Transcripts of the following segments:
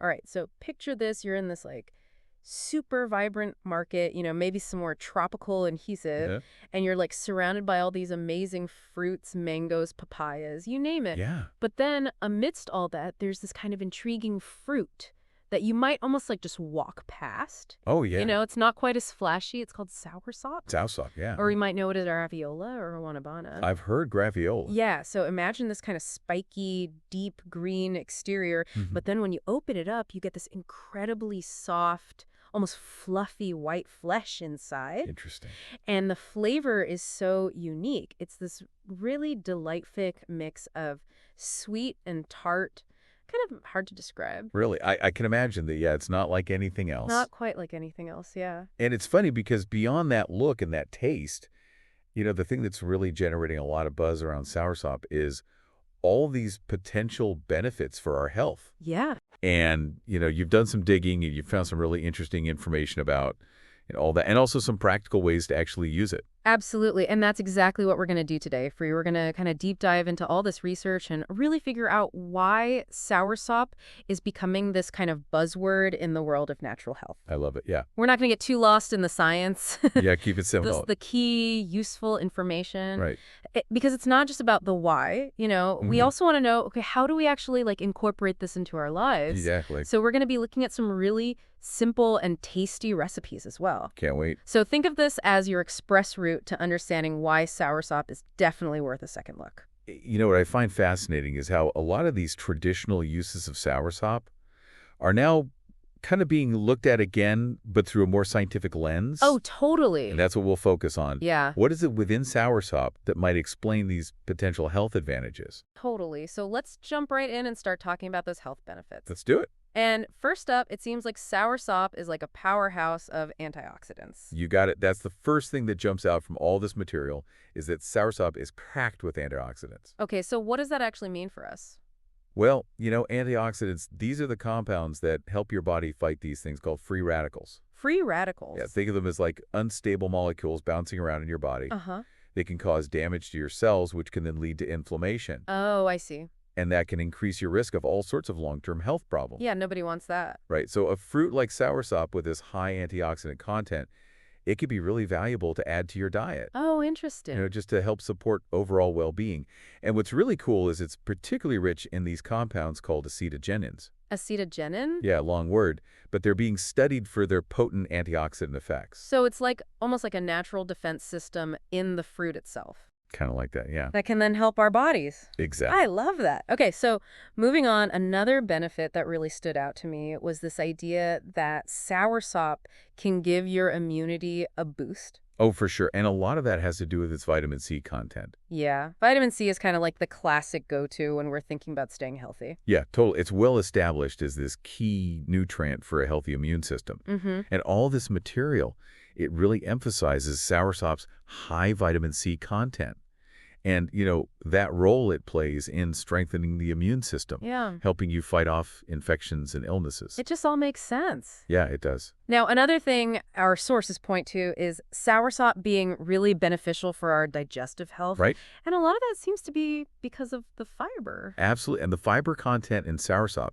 All right, so picture this. You're in this like super vibrant market, maybe somewhere tropical and adhesive, Yeah. and you're like surrounded by all these amazing fruits, mangoes, papayas, you name it. Yeah. But then amidst all that, there's this kind of intriguing fruit that you might almost like just walk past. Oh, yeah. It's not quite as flashy. It's called soursop. Soursop, yeah. Or you might know it as graviola or guanabana. I've heard graviola. Yeah, so imagine this kind of spiky, deep green exterior, Mhm. but then when you open it up, you get this incredibly soft, almost fluffy white flesh inside. Interesting. And the flavor is so unique. It's this really delightful mix of sweet and tart, kind of hard to describe. Really, I can imagine that, yeah, it's not like anything else. Not quite like anything else, yeah. And it's funny because beyond that look and that taste, the thing that's really generating a lot of buzz around soursop is all these potential benefits for our health. Yeah. And, you've done some digging and you've found some really interesting information about all that, and also some practical ways to actually use it. Absolutely. And that's exactly what we're going to do today for you. We're going to kind of deep dive into all this research and really figure out why soursop is becoming this kind of buzzword in the world of natural health. I love it. Yeah. We're not going to get too lost in the science. Yeah, keep it simple. The key, useful information. Right. Because it's not just about the why, we also want to know, okay, how do we actually like incorporate this into our lives? Exactly. So we're going to be looking at some really simple and tasty recipes as well. Can't wait. So think of this as your express route to understanding why soursop is definitely worth a second look. What I find fascinating is how a lot of these traditional uses of soursop are now kind of being looked at again, but through a more scientific lens. Oh, totally. And that's what we'll focus on. Yeah. What is it within soursop that might explain these potential health advantages? Totally. So let's jump right in and start talking about those health benefits. Let's do it. And first up, it seems like soursop is like a powerhouse of antioxidants. You got it. That's the first thing that jumps out from all this material is that soursop is packed with antioxidants. Okay, so what does that actually mean for us? Well, antioxidants, these are the compounds that help your body fight these things called free radicals. Free radicals. Yeah, think of them as like unstable molecules bouncing around in your body. Uh-huh. They can cause damage to your cells, which can then lead to inflammation. Oh, I see. And that can increase your risk of all sorts of long-term health problems. Yeah, nobody wants that. Right. So a fruit like soursop with this high antioxidant content, it could be really valuable to add to your diet. Oh, interesting. Just to help support overall well-being. And what's really cool is it's particularly rich in these compounds called acetogenins. Acetogenin? Yeah, long word. But they're being studied for their potent antioxidant effects. So it's like almost like a natural defense system in the fruit itself. Kind of like that, yeah. That can then help our bodies. Exactly. I love that. Okay, so moving on, another benefit that really stood out to me was this idea that soursop can give your immunity a boost. Oh, for sure. And a lot of that has to do with its vitamin C content. Yeah, vitamin C is kind of like the classic go-to when we're thinking about staying healthy. Yeah, totally. It's well established as this key nutrient for a healthy immune system. Mm-hmm. And all this material, it really emphasizes soursop's high vitamin C content. And, that role it plays in strengthening the immune system, Yeah. helping you fight off infections and illnesses. It just all makes sense. Yeah, it does. Now, another thing our sources point to is soursop being really beneficial for our digestive health. Right? And a lot of that seems to be because of the fiber. Absolutely. And the fiber content in soursop,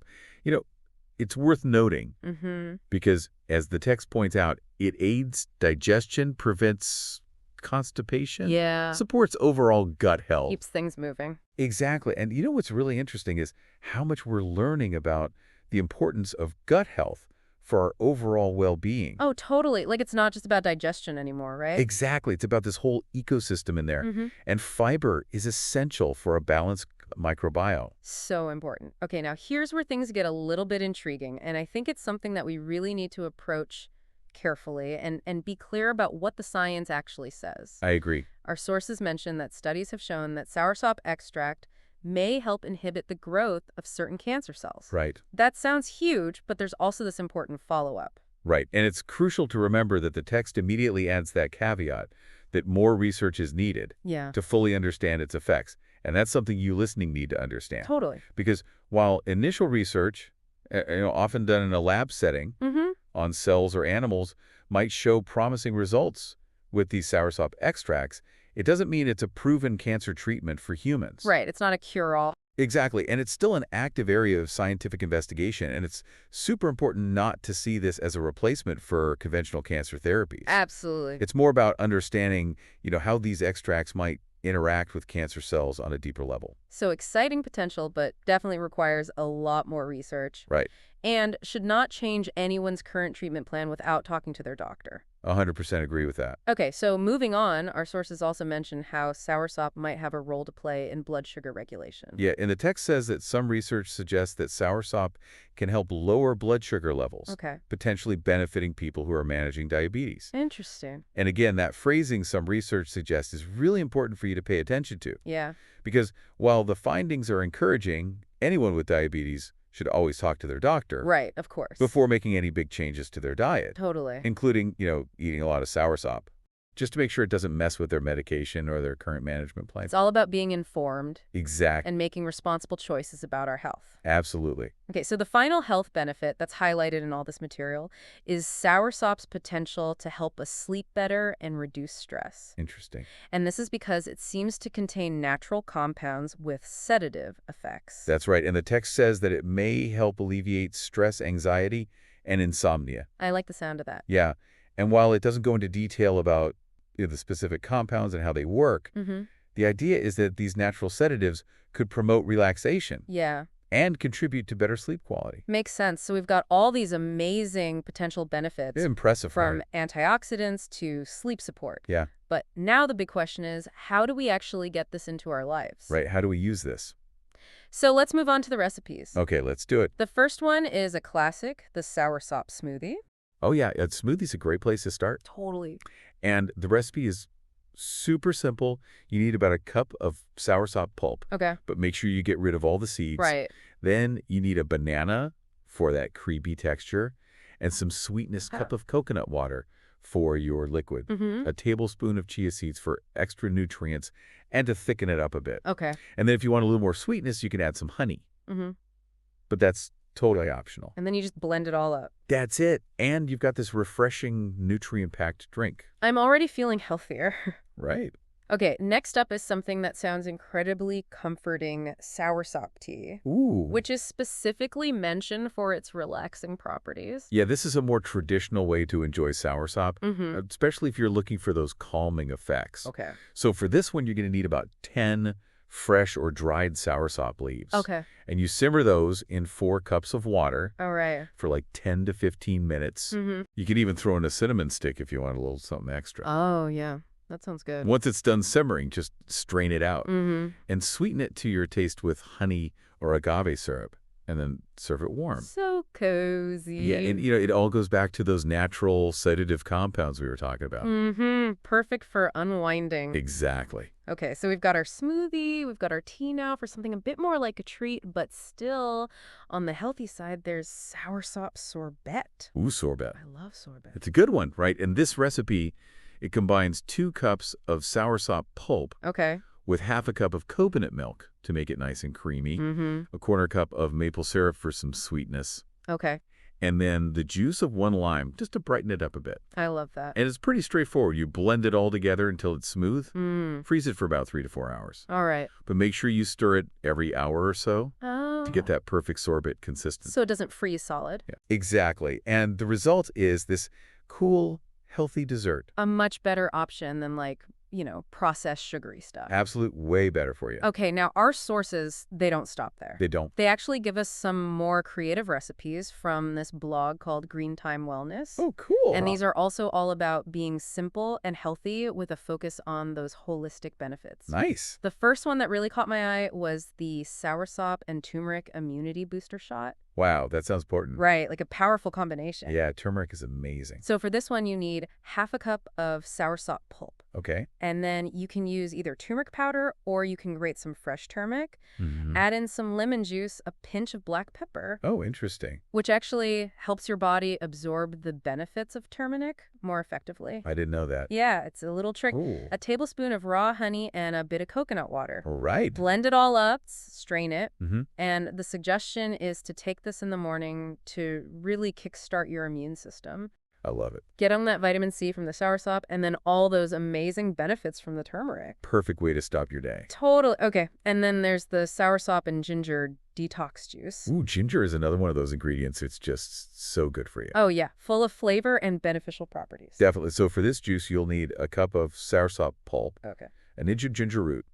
it's worth noting Mm-hmm. because, as the text points out, it aids digestion, prevents constipation, Yeah. supports overall gut health. Keeps things moving. Exactly. And what's really interesting is how much we're learning about the importance of gut health for our overall well-being. Oh, totally. Like it's not just about digestion anymore, right? Exactly. It's about this whole ecosystem in there. Mm-hmm. And fiber is essential for a balanced microbiome. So important. Okay, now here's where things get a little bit intriguing, and I think it's something that we really need to approach carefully and be clear about what the science actually says. I agree. Our sources mention that studies have shown that soursop extract may help inhibit the growth of certain cancer cells. Right. That sounds huge, but there's also this important follow-up. Right. And it's crucial to remember that the text immediately adds that caveat that more research is needed Yeah. to fully understand its effects. And that's something you listening need to understand. Totally. Because while initial research, often done in a lab setting, Mm-hmm. on cells or animals might show promising results with these soursop extracts, it doesn't mean it's a proven cancer treatment for humans. Right. It's not a cure-all. Exactly, and it's still an active area of scientific investigation, and it's super important not to see this as a replacement for conventional cancer therapies. Absolutely. It's more about understanding, how these extracts might interact with cancer cells on a deeper level. So exciting potential, but definitely requires a lot more research Right. and should not change anyone's current treatment plan without talking to their doctor. 100% agree with that. Okay, so moving on, our sources also mention how soursop might have a role to play in blood sugar regulation. Yeah, and the text says that some research suggests that soursop can help lower blood sugar levels, Okay. potentially benefiting people who are managing diabetes. Interesting. And again, that phrasing some research suggests is really important for you to pay attention to. Yeah. Because while the findings are encouraging, anyone with diabetes should always talk to their doctor Right, of course. before making any big changes to their diet, Totally. including, eating a lot of soursop, just to make sure it doesn't mess with their medication or their current management plan. It's all about being informed Exactly. and making responsible choices about our health. Absolutely. Okay, so the final health benefit that's highlighted in all this material is soursop's potential to help us sleep better and reduce stress. Interesting. And this is because it seems to contain natural compounds with sedative effects. That's right. And the text says that it may help alleviate stress, anxiety, and insomnia. I like the sound of that. Yeah. And while it doesn't go into detail about the specific compounds and how they work, the idea is that these natural sedatives could promote relaxation Yeah. and contribute to better sleep quality. Makes sense. So we've got all these amazing potential benefits Impressive. from Right? antioxidants to sleep support. Yeah. But now the big question is, how do we actually get this into our lives? Right. How do we use this? So let's move on to the recipes. Okay, let's do it. The first one is a classic, the soursop smoothie. Oh, yeah. A smoothie's a great place to start. Totally. And the recipe is super simple. You need about a cup of soursop pulp, Okay. but make sure you get rid of all the seeds. Right. Then you need a banana for that creamy texture and some sweetness cup of coconut water for your liquid. A tablespoon of chia seeds for extra nutrients and to thicken it up a bit. Okay. And then if you want a little more sweetness, you can add some honey. But that's totally optional. And then you just blend it all up. That's it. And you've got this refreshing, nutrient-packed drink. I'm already feeling healthier. Right. Okay, next up is something that sounds incredibly comforting, soursop tea, Ooh. which is specifically mentioned for its relaxing properties. Yeah, this is a more traditional way to enjoy soursop, especially if you're looking for those calming effects. Okay. So for this one, you're going to need about 10 fresh or dried soursop leaves. Okay. And you simmer those in 4 cups of water All right. for like 10 to 15 minutes. You can even throw in a cinnamon stick if you want a little something extra. Oh, yeah. That sounds good. Once it's done simmering, just strain it out Mm-hmm. and sweeten it to your taste with honey or agave syrup, and then serve it warm. So cozy. Yeah, and it all goes back to those natural sedative compounds we were talking about. Perfect for unwinding. Exactly. Okay, so we've got our smoothie, we've got our tea now for something a bit more like a treat, but still on the healthy side, there's soursop sorbet. Ooh, sorbet. I love sorbet. It's a good one, right? And this recipe, it combines 2 cups of soursop pulp Okay. with half a cup of coconut milk to make it nice and creamy, Mm-hmm. a 1/4 cup of maple syrup for some sweetness, Okay. and then the juice of 1 lime just to brighten it up a bit. I love that. And it's pretty straightforward. You blend it all together until it's smooth. Mm. Freeze it for about 3 to 4 hours. All right. But make sure you stir it every hour or so Oh. to get that perfect sorbet consistency. So it doesn't freeze solid. Yeah, exactly. And the result is this cool, healthy dessert. A much better option than processed sugary stuff. Absolute way better for you. Okay, now our sources, they don't stop there. They don't. They actually give us some more creative recipes from this blog called Green Time Wellness. Oh, cool. And these are also all about being simple and healthy with a focus on those holistic benefits. Nice. The first one that really caught my eye was the soursop and turmeric immunity booster shot. Wow, that sounds important. Right, like a powerful combination. Yeah, turmeric is amazing. So for this one, you need half a cup of soursop pulp. Okay. And then you can use either turmeric powder or you can grate some fresh turmeric. Add in some lemon juice, a pinch of black pepper, Oh, interesting. which actually helps your body absorb the benefits of turmeric more effectively. I didn't know that. Yeah, it's a little trick. Ooh. A tablespoon of raw honey and a bit of coconut water. All right. Blend it all up, strain it, Mm-hmm. and the suggestion is to take this in the morning to really kickstart your immune system. I love it. Get on that vitamin C from the soursop, and then all those amazing benefits from the turmeric. Perfect way to stop your day. Totally. Okay. And then there's the soursop and ginger detox juice. Ooh, ginger is another one of those ingredients. It's just so good for you. Oh, yeah. Full of flavor and beneficial properties. Definitely. So for this juice, you'll need a cup of soursop pulp, Okay. an inch of ginger root,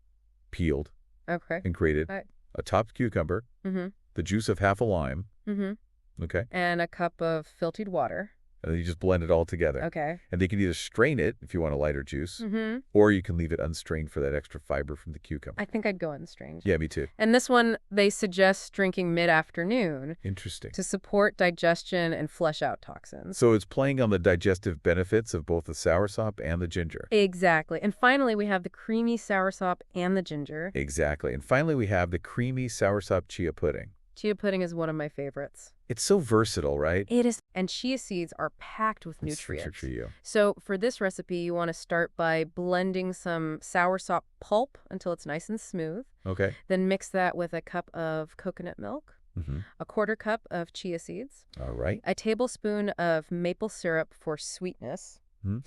peeled Okay. and grated, All right. a topped cucumber, Mm-hmm. the juice of half a lime, Mm-hmm. okay? And a cup of filtered water. And then you just blend it all together. Okay. And they can either strain it if you want a lighter juice, Mm-hmm. or you can leave it unstrained for that extra fiber from the cucumber. I think I'd go unstrained. Yeah, me too. And this one, they suggest drinking mid-afternoon Interesting. to support digestion and flush out toxins. So it's playing on the digestive benefits of both the soursop and the ginger. Exactly. And finally, we have the creamy soursop and the ginger. Exactly. And finally, we have the creamy soursop chia pudding. Chia pudding is one of my favorites. It's so versatile, right? It is. And chia seeds are packed with It's for nutrients. you. So for this recipe, you want to start by blending some soursop pulp until it's nice and smooth. Okay. Then mix that with a cup of coconut milk, Mm-hmm. a quarter cup of chia seeds, All right. a tablespoon of maple syrup for sweetness, Hmm.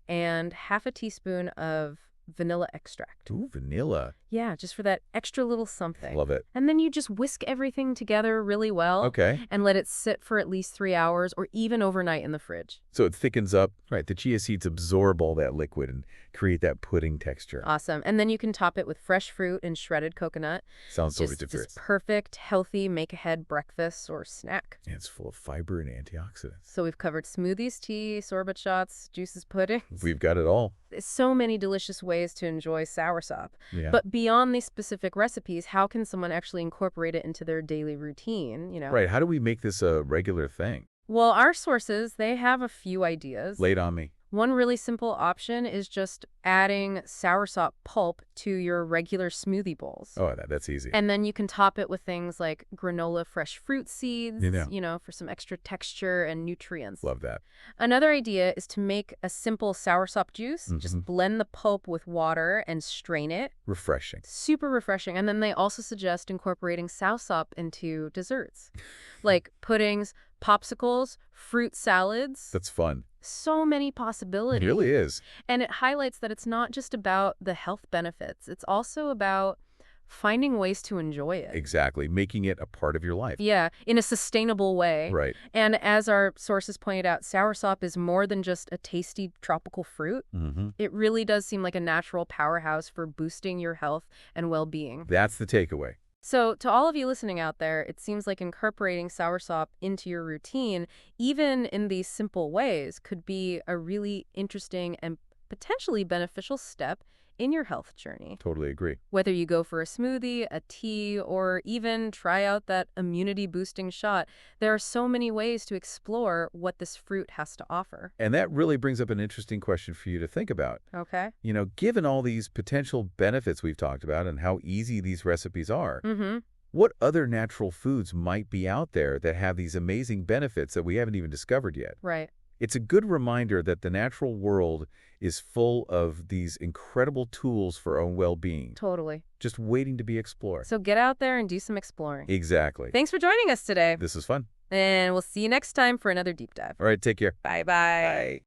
and half a teaspoon of vanilla extract. Ooh, vanilla. Yeah, just for that extra little something. Love it. And then you just whisk everything together really well. Okay. And let it sit for at least 3 hours or even overnight in the fridge. So it thickens up. Right. The chia seeds absorb all that liquid and create that pudding texture. Awesome. And then you can top it with fresh fruit and shredded coconut. Sounds so Just ridiculous. perfect, healthy, make-ahead breakfast or snack. And it's full of fiber and antioxidants. So we've covered smoothies, tea, sorbet shots, juices, puddings. We've got it all. So many delicious ways to enjoy soursop. Yeah. But beyond these specific recipes, how can someone actually incorporate it into their daily routine, Right. How do we make this a regular thing? Well, our sources, they have a few ideas. Lay it on me. One really simple option is just adding soursop pulp to your regular smoothie bowls. Oh, that's easy. And then you can top it with things like granola fresh fruit seeds, for some extra texture and nutrients. Love that. Another idea is to make a simple soursop juice. Mm-hmm. Just blend the pulp with water and strain it. Refreshing. Super refreshing. And then they also suggest incorporating soursop into desserts, like puddings, popsicles, fruit salads. That's fun. So many possibilities. It really is. And it highlights that it's not just about the health benefits. It's also about finding ways to enjoy it. Exactly. Making it a part of your life. Yeah, in a sustainable way. Right. And as our sources pointed out, soursop is more than just a tasty tropical fruit. Mm-hmm. It really does seem like a natural powerhouse for boosting your health and well-being. That's the takeaway. So to all of you listening out there, it seems like incorporating soursop into your routine, even in these simple ways, could be a really interesting and potentially beneficial step in your health journey. Totally agree. Whether you go for a smoothie, a tea, or even try out that immunity-boosting shot, there are so many ways to explore what this fruit has to offer. And that really brings up an interesting question for you to think about. Okay? Given all these potential benefits we've talked about and how easy these recipes are, Mm-hmm. what other natural foods might be out there that have these amazing benefits that we haven't even discovered yet? Right. It's a good reminder that the natural world is full of these incredible tools for our own well-being, Totally. just waiting to be explored. So get out there and do some exploring. Exactly. Thanks for joining us today. This is fun. And we'll see you next time for another deep dive. All right, take care. Bye-bye. Bye.